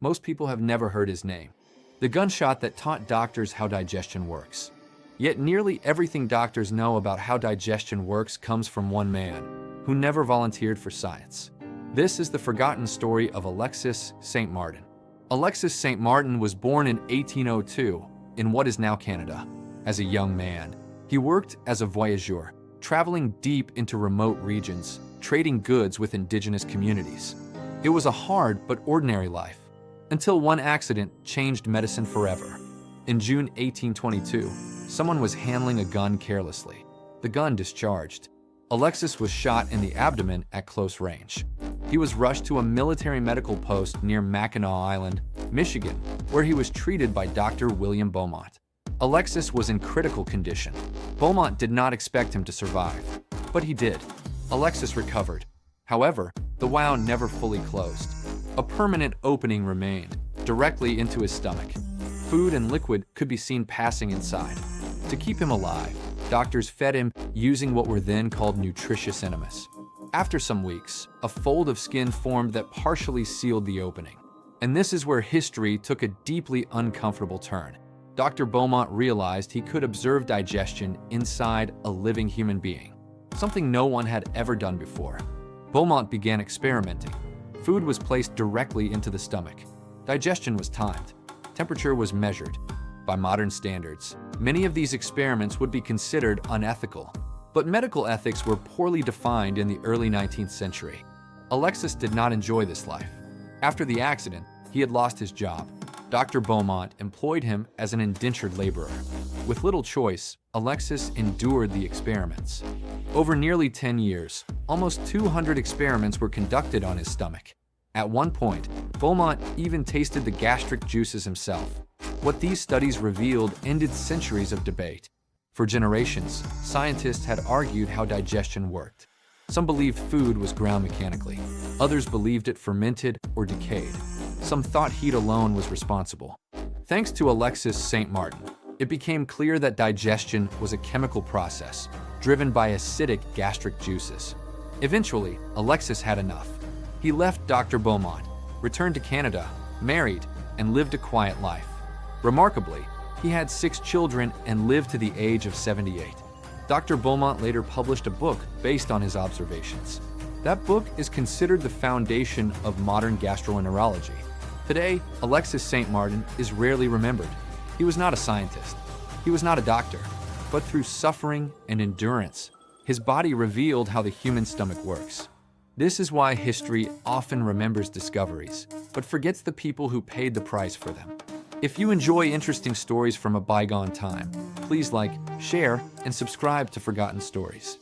most people have never heard his name. The gunshot that taught doctors how digestion works. Yet nearly everything doctors know about how digestion works comes from one man, who never volunteered for science. This is the forgotten story of Alexis St. Alexis St. was born in 1802 in what is now Canada. As a young man, he worked as a voyager, traveling deep into remote regions, trading goods with indigenous communities. It was a hard but ordinary life, until one accident changed medicine forever. In June 1822, someone was handling a gun carelessly. The gun discharged. Alexis was shot in the abdomen at close range. He was rushed to a military medical post near Mackinac Island, Michigan, where he was treated by Dr. William Beaumont. Alexis was in critical condition. Beaumont did not expect him to survive, but he did. Alexis recovered. However, the wound never fully closed. A permanent opening remained, directly into his stomach. Food and liquid could be seen passing inside. To keep him alive, doctors fed him using what were then called nutritious enemas. After some weeks, a fold of skin formed that partially sealed the opening. And this is where history took a deeply uncomfortable turn. Dr. Beaumont realized he could observe digestion inside a living human being, something no one had ever done before. Beaumont began experimenting. Food was placed directly into the stomach. Digestion was timed. Temperature was measured. By modern standards, many of these experiments would be considered unethical. But medical ethics were poorly defined in the early 19th century. Alexis did not enjoy this life. After the accident, he had lost his job. Dr. Beaumont employed him as an indentured laborer. With little choice, Alexis endured the experiments. Over nearly 10 years, almost 200 experiments were conducted on his stomach. At one point, Beaumont even tasted the gastric juices himself. What these studies revealed ended centuries of debate. For generations, scientists had argued how digestion worked. Some believed food was ground mechanically. Others believed it fermented or decayed. Some thought heat alone was responsible. Thanks to Alexis St. it became clear that digestion was a chemical process driven by acidic gastric juices. Eventually, Alexis had enough. He left Dr. Beaumont, returned to Canada, married, and lived a quiet life. Remarkably, he had 6 children and lived to the age of 78. Dr. Beaumont later published a book based on his observations. That book is considered the foundation of modern gastroenterology. Today, Alexis St. is rarely remembered. He was not a scientist. He was not a doctor. But through suffering and endurance, his body revealed how the human stomach works. This is why history often remembers discoveries, but forgets the people who paid the price for them. If you enjoy interesting stories from a bygone time, please like, share, and subscribe to Forgotten Stories.